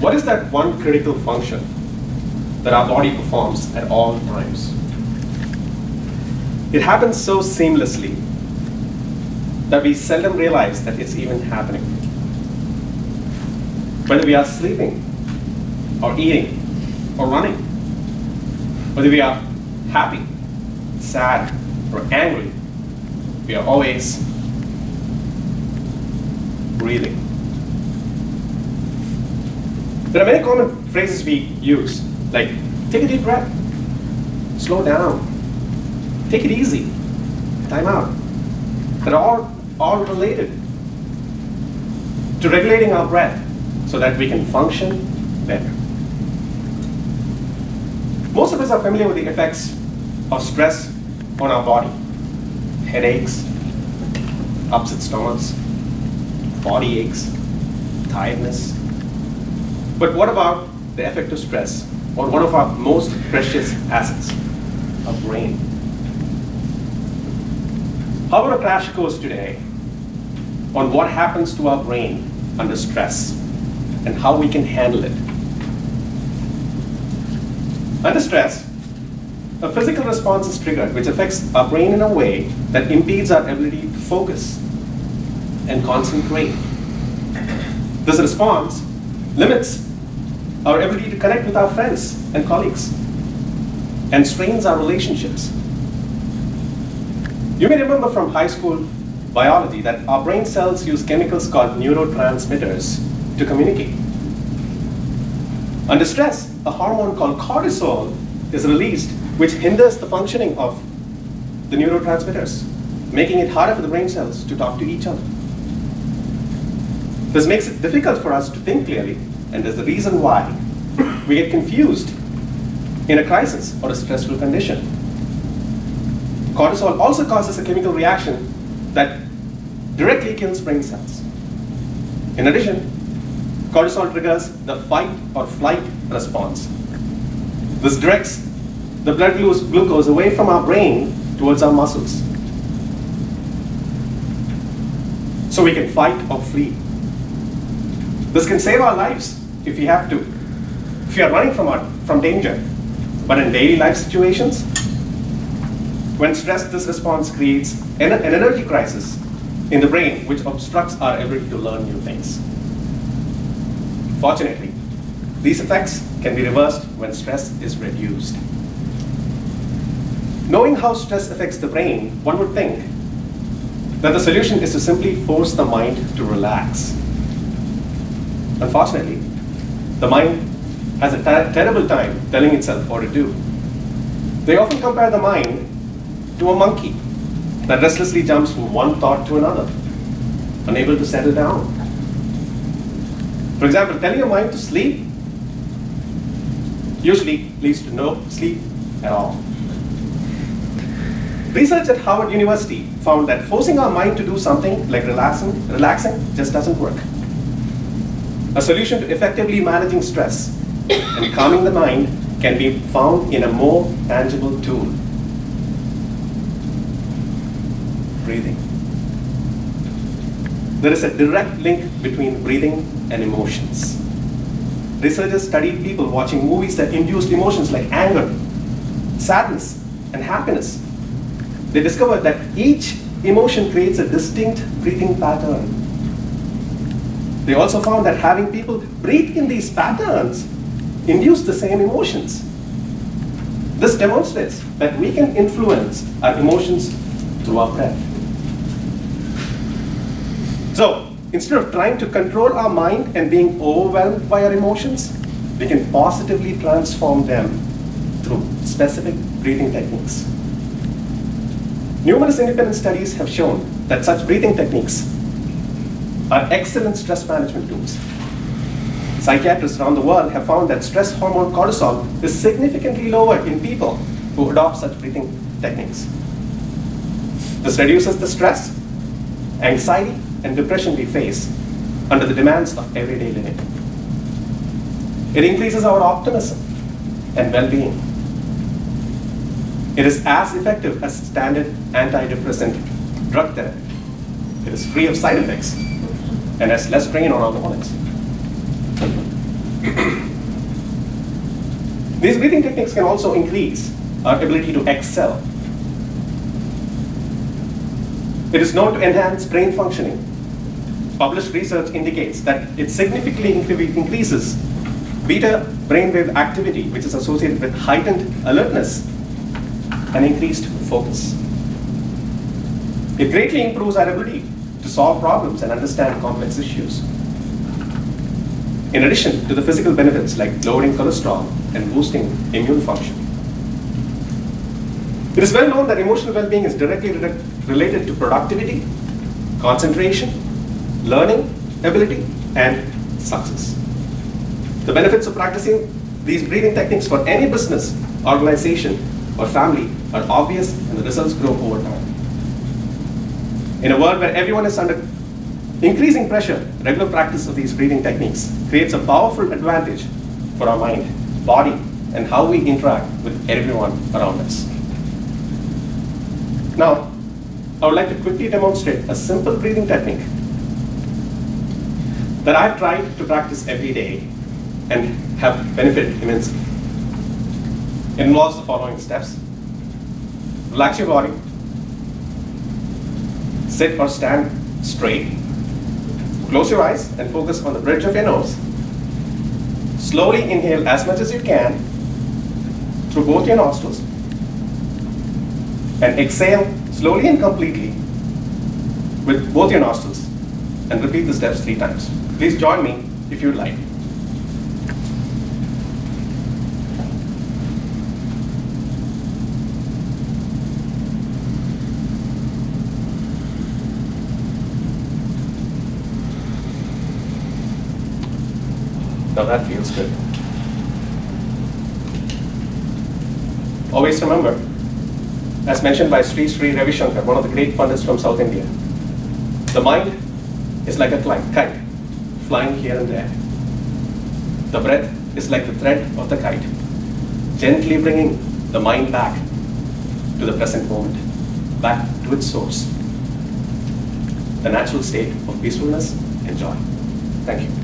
What is that one critical function that our body performs at all times? It happens so seamlessly that we seldom realize that it's even happening. Whether we are sleeping, or eating, or running, whether we are happy, sad, or angry, we are always breathing. There are many common phrases we use, like take a deep breath, slow down, take it easy, time out. They're all related to regulating our breath so that we can function better. Most of us are familiar with the effects of stress on our body. Headaches, upset stomachs, body aches, tiredness. But what about the effect of stress on one of our most precious assets, our brain? How about a crash course today on what happens to our brain under stress and how we can handle it? Under stress, a physical response is triggered which affects our brain in a way that impedes our ability to focus and concentrate. This response limits our ability to connect with our friends and colleagues and strains our relationships. You may remember from high school biology that our brain cells use chemicals called neurotransmitters to communicate. Under stress, a hormone called cortisol is released, which hinders the functioning of the neurotransmitters, making it harder for the brain cells to talk to each other. This makes it difficult for us to think clearly, and is the reason why we get confused in a crisis or a stressful condition. Cortisol also causes a chemical reaction that directly kills brain cells. In addition, cortisol triggers the fight or flight response. This directs the blood glucose away from our brain towards our muscles, so we can fight or flee. This can save our lives if we have to, if we are running from danger. But in daily life situations, when stressed, this response creates an energy crisis in the brain, which obstructs our ability to learn new things. Fortunately, these effects can be reversed when stress is reduced. Knowing how stress affects the brain, one would think that the solution is to simply force the mind to relax. Unfortunately, the mind has a terrible time telling itself what to do. They often compare the mind to a monkey that restlessly jumps from one thought to another, unable to settle down. For example, telling your mind to sleep usually leads to no sleep at all. Research at Harvard University found that forcing our mind to do something like relaxing just doesn't work. A solution to effectively managing stress and calming the mind can be found in a more tangible tool: breathing. There is a direct link between breathing and emotions. Researchers studied people watching movies that induced emotions like anger, sadness, and happiness. They discovered that each emotion creates a distinct breathing pattern. They also found that having people breathe in these patterns induced the same emotions. This demonstrates that we can influence our emotions through our breath. So, instead of trying to control our mind and being overwhelmed by our emotions, we can positively transform them through specific breathing techniques. Numerous independent studies have shown that such breathing techniques are excellent stress management tools. Psychiatrists around the world have found that stress hormone cortisol is significantly lower in people who adopt such breathing techniques. This reduces the stress, anxiety, and depression we face under the demands of everyday living. It increases our optimism and well-being. It is as effective as standard antidepressant drug therapy. It is free of side effects and has less strain on our organs. These breathing techniques can also increase our ability to excel. It is known to enhance brain functioning. Published research indicates that it significantly increases beta brainwave activity, which is associated with heightened alertness and increased focus. It greatly improves our ability to solve problems and understand complex issues. In addition to the physical benefits like lowering cholesterol and boosting immune function. It is well known that emotional well-being is directly related to productivity, concentration, learning ability, and success. The benefits of practicing these breathing techniques for any business, organization, or family are obvious, and the results grow over time. In a world where everyone is under increasing pressure, regular practice of these breathing techniques creates a powerful advantage for our mind, body, and how we interact with everyone around us. Now, I would like to quickly demonstrate a simple breathing technique that I've tried to practice every day and have benefited immensely. It involves the following steps. Relax your body. Sit or stand straight. Close your eyes and focus on the bridge of your nose. Slowly inhale as much as you can through both your nostrils. And exhale slowly and completely with both your nostrils. And repeat the steps 3 times. Please join me if you would like. Now that feels good. Always remember, as mentioned by Sri Ravi Shankar, one of the great pundits from South India, the mind is like a kite, flying here and there. The breath is like the thread of the kite, gently bringing the mind back to the present moment, back to its source, the natural state of peacefulness and joy. Thank you.